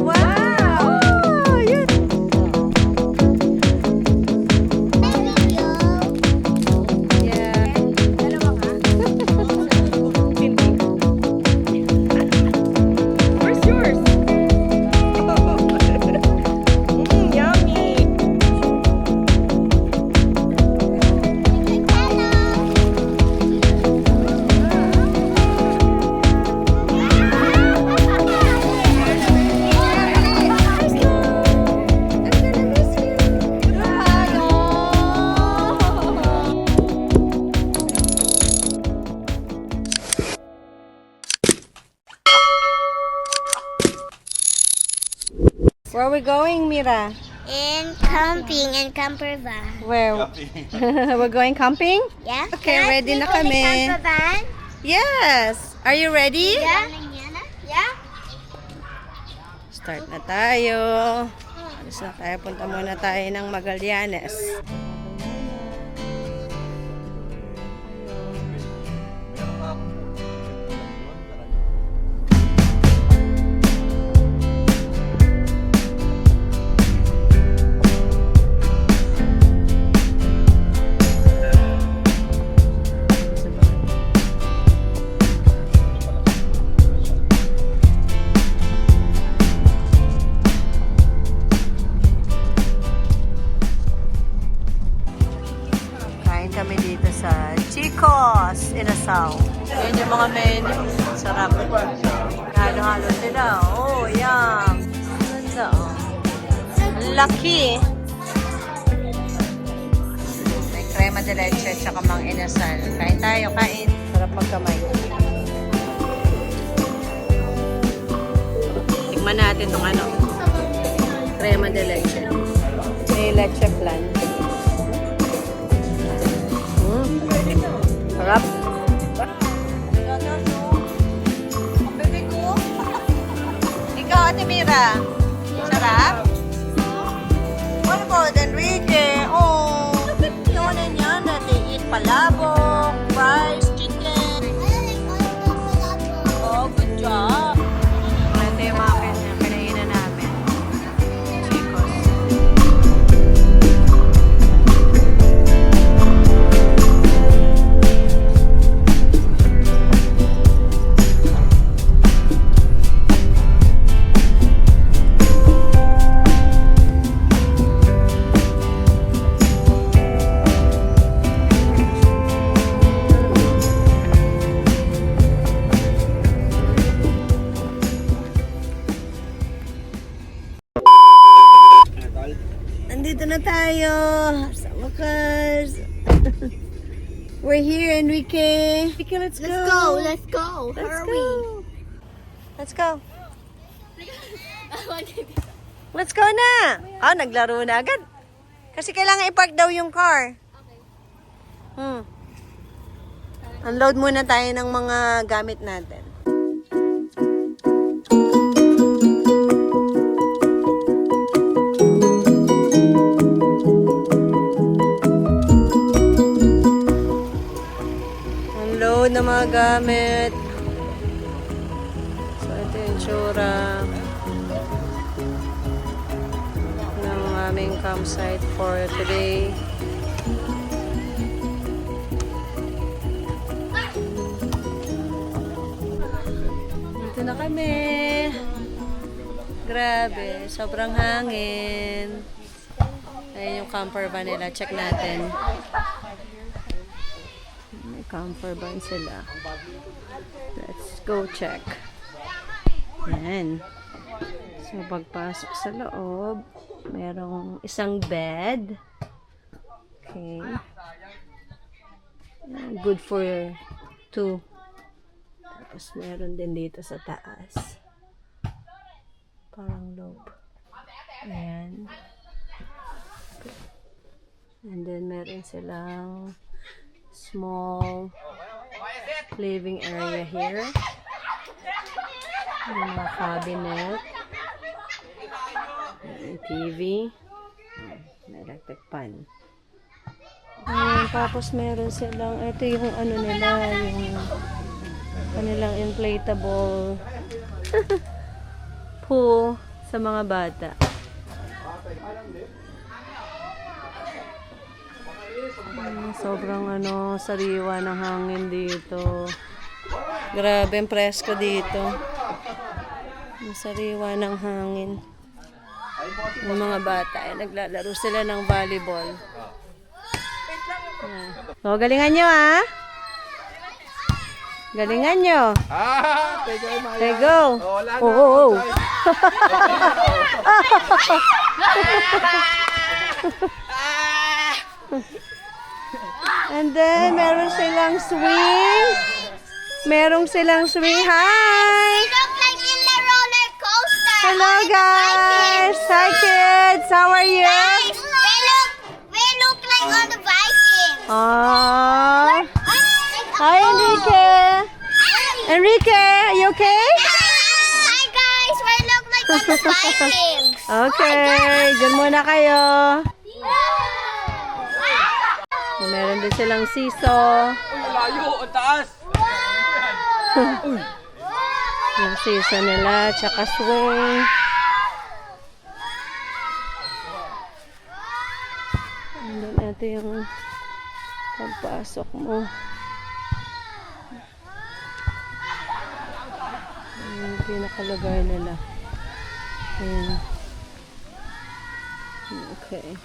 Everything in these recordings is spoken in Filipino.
Wow! Yun. Yeah. Where's yours? Yummy. Where are we going, Mira? In camping in camper van. Where? We're going camping? Yeah. Okay, Can I ready na sleep in the kami. camper van? Yes! Are you ready? Yeah. Yeah. Start na tayo. Alis na tayo. Punta muna tayo ng Magallanes. Kain kami dito sa Chico's Inasal. Yan yung mga menu. Sarap. Halo-halo sila. Oh, yum. Ganda, oh. Ang laki. May crema de leche at saka mang inasal. Kain tayo, kain. Sarap magkamay. Tikman natin itong ano. Crema de leche. May leche plan. Sarap. Ikaw, Ate Mira. Sarap? What about Enrique? Oh, naman yan. They eat palabok, rice, chicken. Oh, good job. Ito yung mga pinainan namin. Chicos. Nandito na tayo sa wakas. We're here, Enrique. Enrique, let's go. Let's go. Let's go. Let's go. Let's go na. Ah, naglaro na agad. Kasi kailangan i-park daw yung car. Unload muna tayo ng mga gamit natin. Unload na mga gamit. So, ito yung tsura ng aming campsite for today. Dito na kami. Grabe, sobrang hangin. Ayan yung camper van nila. Check natin. May camper van sila. Let's go check. Ayan. So, pagpasok sa loob, merong isang bed. Okay. Good for 2. Tapos, meron din dito sa taas. Parang lobe. Ayan. And then, meron silang small living area here. May mga cabinet. May TV. May electric pan. Tapos meron silang, ito yung ano nila, yung kanilang inflatable pool. sa mga bata. Sobrang sariwa ng hangin dito. Grabe, ang presko dito. Ang sariwa ng hangin. Yung mga bata ay naglalaro sila ng volleyball. O, galingan nyo ha. Galingan nyo. Okay, go. Oh. And then, meron silang swing. Merong silang swing. Hi! We look like in the roller coaster. Hello, guys. Hi, kids. How are you? Guys, we look like on the Vikings. Aww. Hi, Enrique. Enrique, are you okay? Hi guys, we look like on the Vikings. Okay, dyan muna kayo. Meron din silang siso. Layo, ang taas! Yung siso nila, tsaka swing. And then, ito yung pagpasok mo. Yung pinakalugar nila. Ayan. Okay.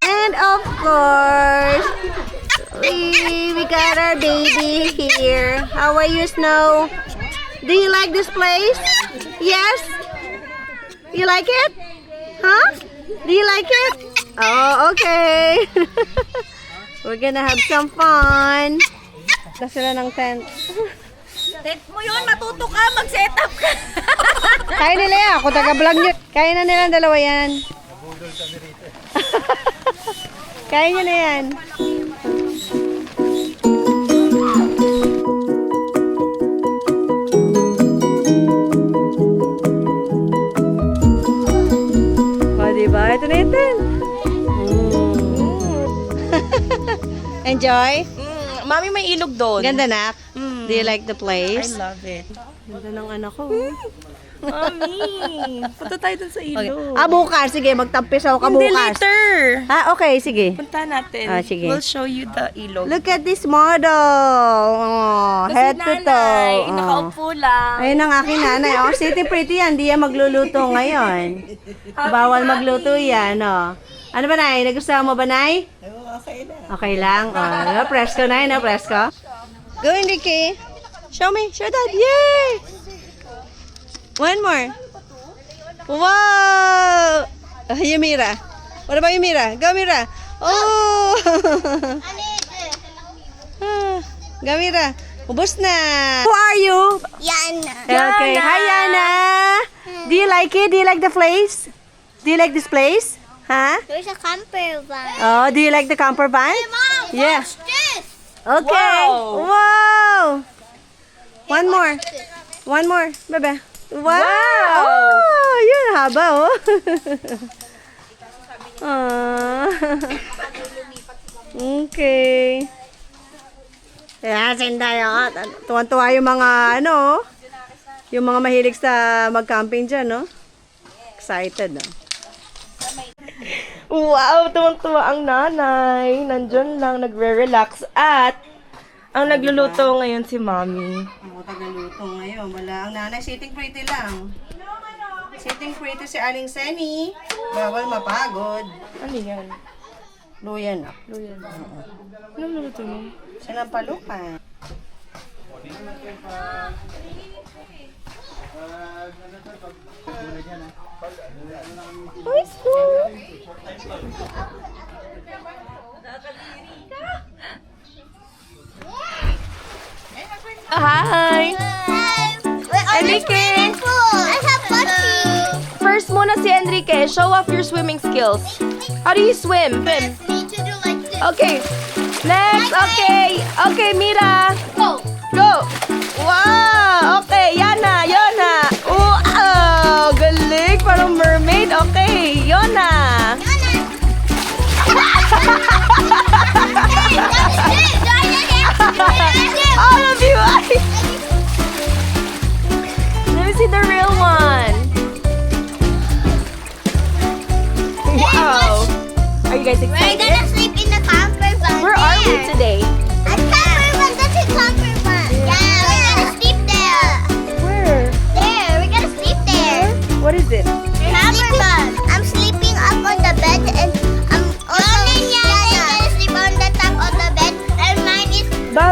And of course, we got our baby here. How are you, Snow? Do you like this place? Yes? You like it? Huh? Do you like it? Oh, okay. We're gonna have some fun. Na sila ng tent. Tent mo yun, matuto ka, mag-set up ka. Kaya nila yan. Ako taga-vlog nyo. Kaya na nilang dalawa yan. Kaya nyo na yan. O, diba? Ito na yung tent. Enjoy? Mami, may ilog doon. Ganda, nak. Do you like the I place? love it. Ganda ng anak ko. Mami, punta tayo doon sa Okay. ilog. Bukas. Sige, magtampisaw ka Hindi, bukas. later. Okay, sige. Punta natin. Sige. We'll show you the ilog. Look at this model. Oh, Kasi head to toe. nanay, Oh. nakaupo lang. Ayun ang aking nanay. Oh, City Pretty yan. Di yan magluluto ngayon. Bawal magluto yan. Oh. Ano ba, Nay? Nagustuhan mo ba, Nay? Okay na. Okay lang. Oh, presko, Nay. No, presko. Go, Enrique. Show me. Show Dad. Yay! One more. Wow! Yumira. What about Yumira? Go, Mira. Oh! Go, Mira. Ubus na. Who are you? Yana. Okay. Hi, Yana. Do you like it? Do you like the place? Do you like this place? Huh? There's a camper van. Oh, do you like the camper van? Mom, Yeah. watch this. Okay. Wow. Wow. One more. One more. Bebe. Wow. Oh, yun, haba, oh. Ah. Okay. Kaya, tayo. Tuwan-tuwa yung mga, yung mga mahilig sa mag-camping dyan, no? Excited, no? Wow, tuwang-tuwa ang nanay. Nandyan lang, nagre-relax. At, ang nagluluto ngayon si Mami. Ang tagaluto ngayon. Wala. Ang nanay, sitting pretty lang. Sitting pretty si Aling Seni. Bawal mapagod. Ano yan? Luya na. Luya. Ano naluto mo? Sinampalukan. Ay, so. Hi! Enrique! I have Bucky. First muna si Enrique. Show off your swimming skills. How do you swim? Swim. Need to do like this. Okay. Next. Okay. Okay, Mira. Go. Go! Wow! Okay, Yana, Yona. Wow! Galing! Parang mermaid. Okay, Yona. Yana. Hey, that was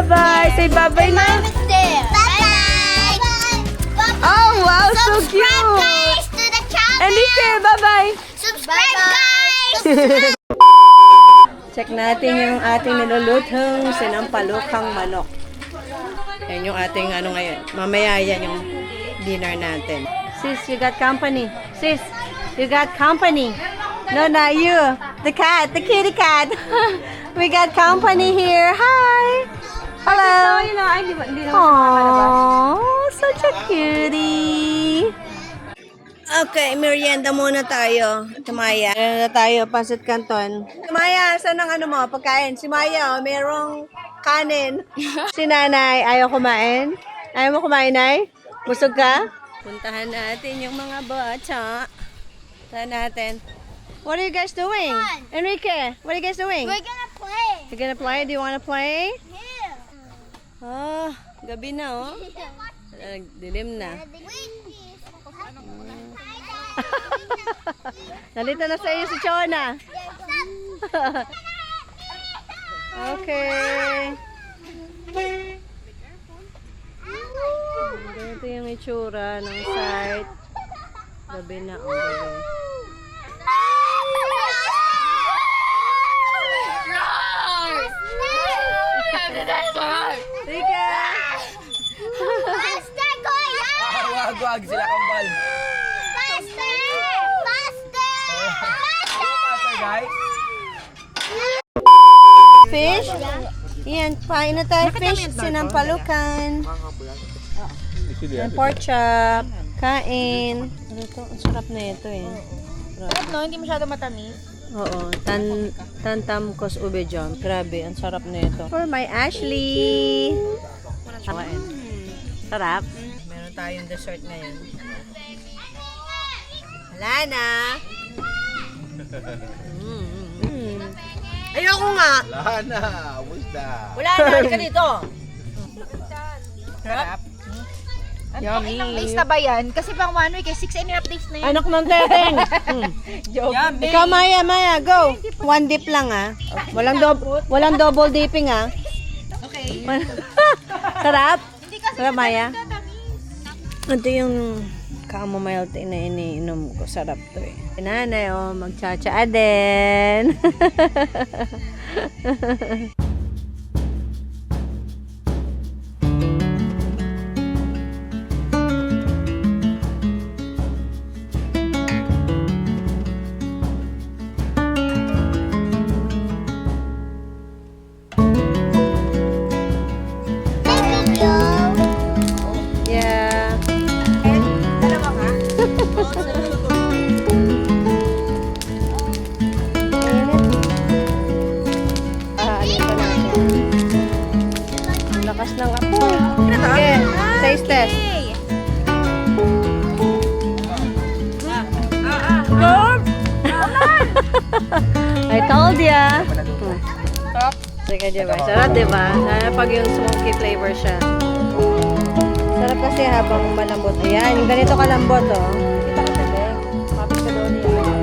Bye-bye. Say bye-bye na. Mom is there. Bye-bye. Oh, wow. So Subscribe, cute. guys, to the channel. Enrique, bye-bye. Subscribe, guys. Check natin yung ating nilulutong sinampalukang manok. Yan yung ating ano ngayon. Mamaya yan yung dinner natin. Sis, you got company. Sis, you got company. No, not you. The cat, the kitty cat. We got company here. Hi. Hello. Aww, such a cutie. Okay, merienda muna tayo. Maya. Meron na tayo, pancit canton. Maya, saan ang ano mo, pagkain? Si Maya, oh, merong kanin. Si Nanay, ayaw kumain? Ayaw mo kumain, Nay? Busog ka? Puntahan natin yung mga bata. Puntahan natin. What are you guys doing? Enrique, what are you guys doing? We're gonna play. You're gonna play? Do you wanna play? Here. Oh, gabi na, oh. Dilim na. Nalito na sa iyo si Chona. Okay. Ganito yung itsura ng site. Gabi na, oh, gabi. Tika! Faster, Kuya! Wag, sila kambal. Faster! Faster! Faster, guys. Fish? Yan, pain na tayo fish. Sinampalukan. Yan, pork chop. Kain. Ano to? Ang sarap na ito eh. Sarap, no? Hindi masyado matamis. Oo, tantam kos ube jam. Grabe, ang sarap na ito. For my Ashley. Kain. Sarap. Meron tayong dessert ngayon. Wala na. Ayoko nga. Wala na. Musta? Wala na. Halika dito. Sarap. Yummy. Ilang days na ba yan? Kasi pang 1 week, 6.5 days na yun. Anak ng teteng. Ikaw, Maya, go. One dip lang, ah. Walang double dipping, ah. Okay. Sarap? Sarap, Maya? Ito yung chamomile tea na iniinom ko. Sarap to, eh. Nanay, oh, magtsatsaa din. Yeah. Dalawa ka? Ano pa natin? Ang lakas ng apoy. Sige, taste test. I told ya. Sarap. Sige, diba? Sarap, diba? Sana pag yung smoky flavor siya. Sarap kasi habang malambot. Ayan, yung ganito kalambot, oh. Kita ko siya, eh. Kapit ka doon yan.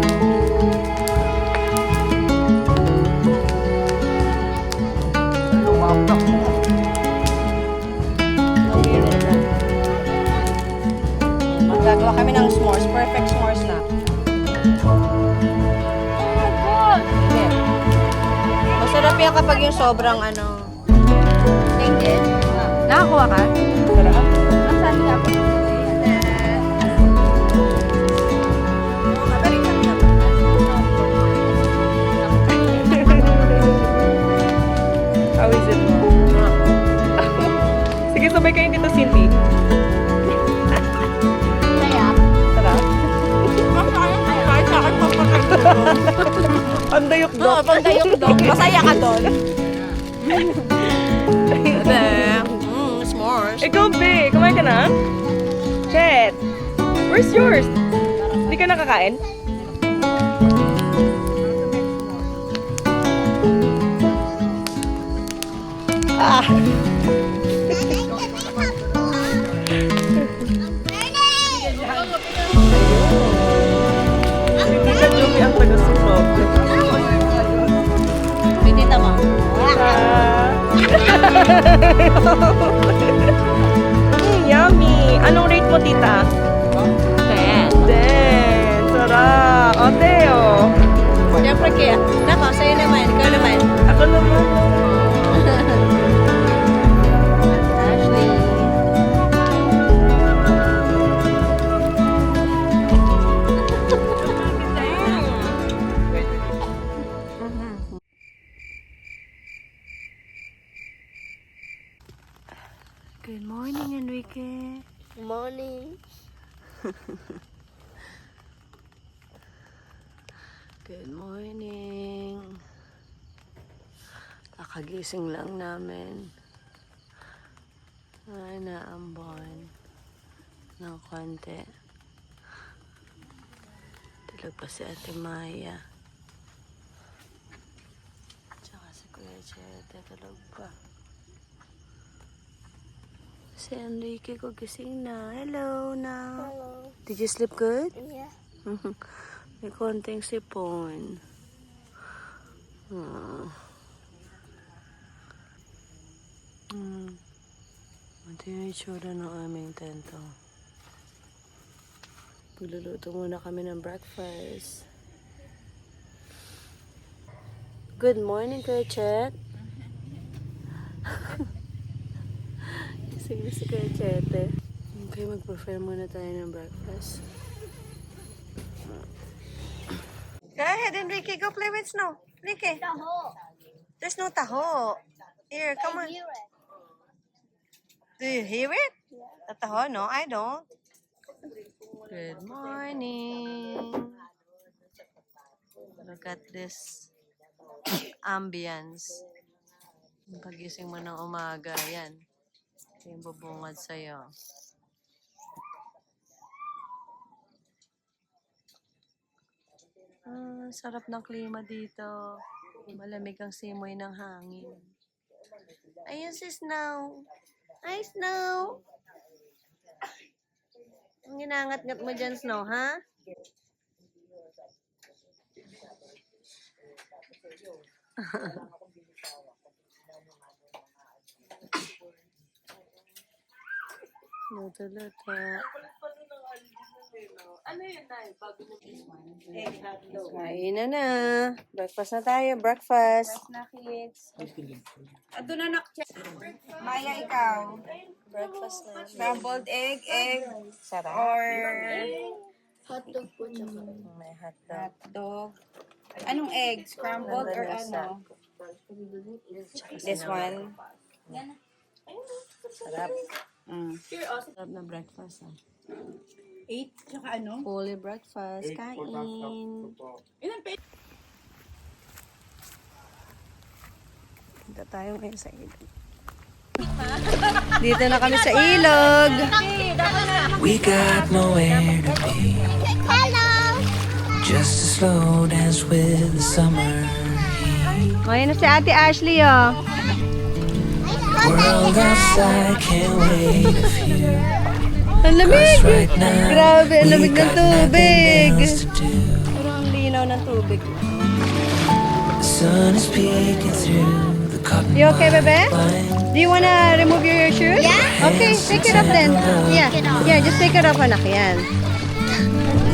Magagawa kami ng s'mores. Perfect s'mores na. Yeah. Masarap yan kapag yung sobrang ano. Thank you. Nakakuha ka? Sarap. Nasaan ka po? How is it? Sige, sabay kayo dito, Cindy. Kaya? Sarap. Kahit sa akin Pandayok-dok. pandayok-dok. Masaya ka doon. S'mores. Ikaw, Be. Kumain ka na? Chet. Where's yours? Hindi ka nakakain? Ah. Hindi ka Juby ang taga-sunog. Pinita mo. Ah. Yummy! Anong rate mo, tita? 10. Sarap! O, Teo. Siyempre kaya. Nako, sa'yo naman. Ikaw naman. Ako naman. Ashley. Good morning, Enrique. Morning. Good morning. Kakagising lang namin. Ay, naambon. Ng konti. Tulog pa si Ate Maya. Tsaka si Kuya Chete, tulog pa. Si Enrique ko gising na. Hello na. Hello. Did you sleep good? Yeah. May konting sipon. Ito yung itsura ng aming tento. Magluluto muna kami ng breakfast. Good morning, Kuya Chet. Sige si Kuya Chete. Okay, mag-prepare muna tayo ng breakfast. Go ahead, Enrique. Go play with snow. Enrique. Taho. There's no taho. Here, come on. Hear it. Do you hear it? The taho? No, I don't. Good morning. Look at this ambience. Pagising mo ng umaga, yan. Ito yung bubungad sa'yo. Sarap ng klima dito. Malamig ang simoy ng hangin. Ayun si Snow. Hi, Snow. Ang ginangat-ngat mo dyan, Snow, ha? Luto-luto. Kain na. Breakfast na tayo. Breakfast. Maya, ikaw. Breakfast na. Scrambled egg, Sarap. or Hotdog po tsaka. May hotdog. hotdog. Anong egg? Scrambled or ano? This one. Sarap. Mm. Sarap na breakfast. 8, tsaka ano? Fully breakfast. Kain. Dito tayo ngayon sa ilog. Dito na kami sa ilog. We got nowhere to be. Hello. Just a slow dance with the summer heat. Ngayon na si Ate Ashley, oh. World outside can't wait a few. Ang lamig! 'Cause right now Grabe, ang we lamig ng got nothing tubig. else to do. Pero ang linaw ng tubig. The sun is peeking through the cotton You okay, bebe? line. Do you wanna remove your shoes? Yeah. Okay, take it off then. Yeah, yeah, just take it off, anak. Yan.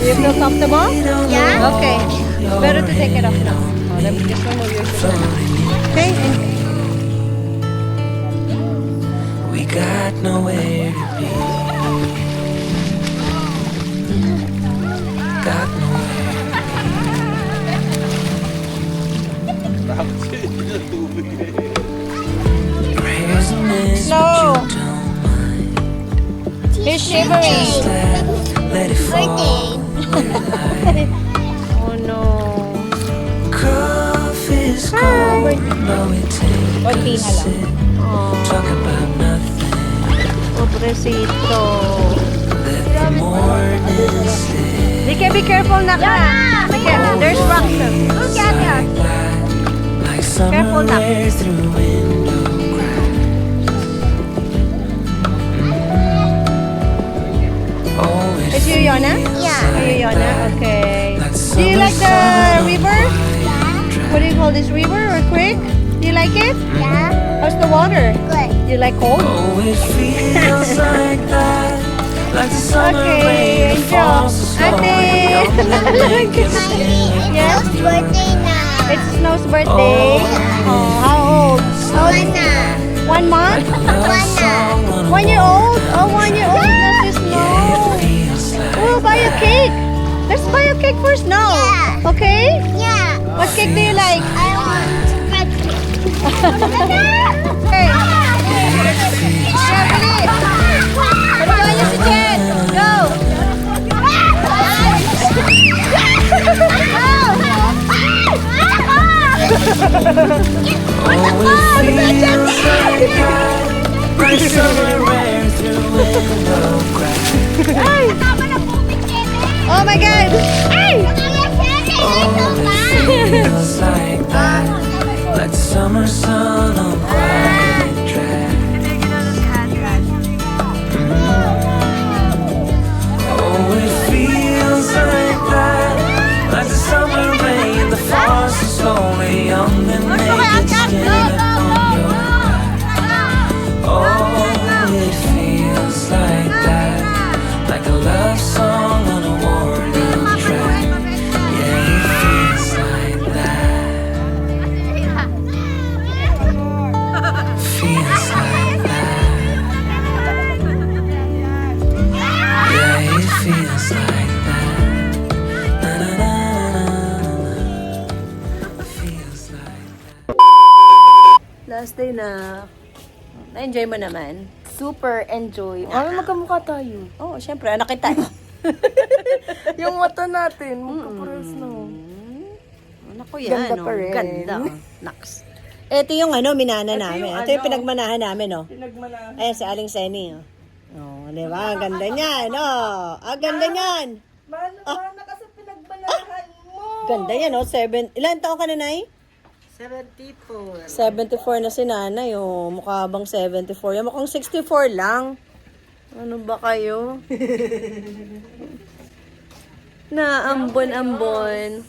Do you feel comfortable? Yeah. Okay. Better to take it off now. Oh, let me just remove your shoes. Okay. We got nowhere to be. Got nowhere. Prayers and this, No. but you don't mind. He's shivering. Just let it fall. Oh no. Coffee's cold, no it takes a sip. Talk about nothing. Pobrecito. Let the morning slip. Dike, be careful na ka. Dike, there's rocks. Look at that. Like summer Careful na. air through window cracks. Oh, it Is you Yona? Yeah. Are you Yona? Okay. like Do you like the summer river? sun What do you call this river or creek? Do you like it? Yeah. How's the water? Good. you like cold? Oh, it feels like that. Like the summer Okay, rain enjoy. falls slowly Ate. on the lake. It's Yes. It's birthday now. It's Snow's birthday. Oh, how old? How old is he? 1 month? love song on a 1 year old? Oh, 1 year old. That's Snow. feels like Oh, buy a cake. Let's buy a cake for Snow. Yeah. Okay? Yeah. What cake do you like? I want birthday. Hey. Paligawan niyo si Jen. Go. oh, it feels like that. Like summer rain through window crack. Oh my God. Hey. Feels like that. Like the summer sun on quiet track. Oh, it feels like that. Like the summer rain that falls so slowly on the naked skin upon your back. Oh, it feels like that. Like a love song on a worn out track. Yeah, it feels like that. Feels like that. Yeah, it feels like that. Na, na, na, na, na. Feels like Last day na. Na-enjoy mo naman? Super enjoy. Mami, magkamukha tayo. Oo, syempre. Anak kita. Yung mata natin, magkapares na. Anak ko yan. Ganda oh. pa rin. Ganda. Naks. Ito yung minana namin. yung Ito yung pinagmanahan namin, oh. Pinagmanahan. Ayan, si Aling Seni, oh. Oh, di ba? Ang ganda niyan, oh. Ang ganda niyan. Mana kasi pinagmanahan mo. Ganda yan, oh. Ilan taon ka na, Nay? 74. 74 na si Nanay, oh. Mukha bang 74? Yan, mukhang 64 lang. Ano ba kayo? Naambon-ambon.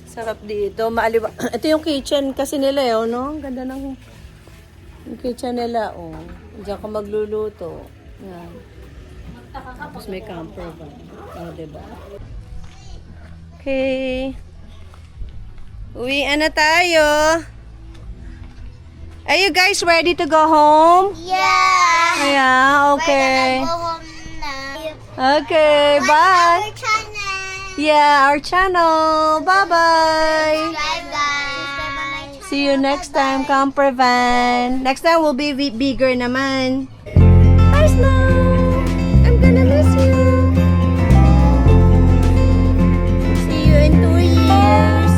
Sarap dito. Maaliwa. Ito yung kitchen kasi nila, oh, no? Ang ganda ng yung kitchen nila, oh. Diyan ka magluluto. Yan. Tapos may camper ba? Oh, diba? Okay. Uwian na tayo. Are you guys ready to go home? Yeah. Yeah, okay. Go home now. Okay, bye. Our channel. Yeah, our channel. Bye-bye. Subscribe, guys. See you next time, Camper Van. Next time will be bigger naman. Bye, Snow. I'm gonna miss you. See you in 2 years.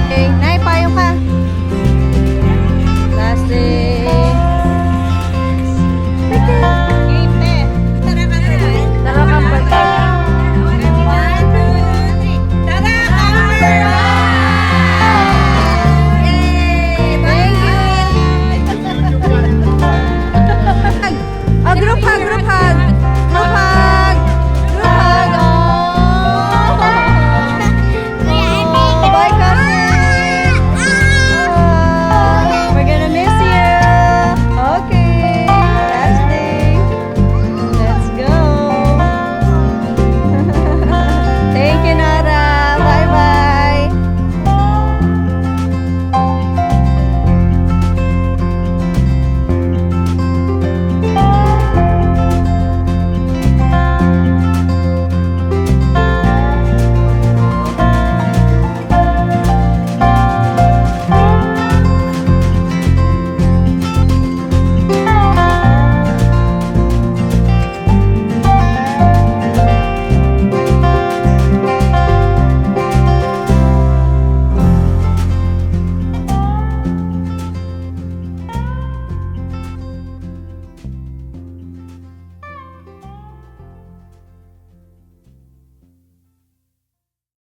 Okay, Nay, payong ka. Last day. Tara, Camper Van. Group hug, group hug.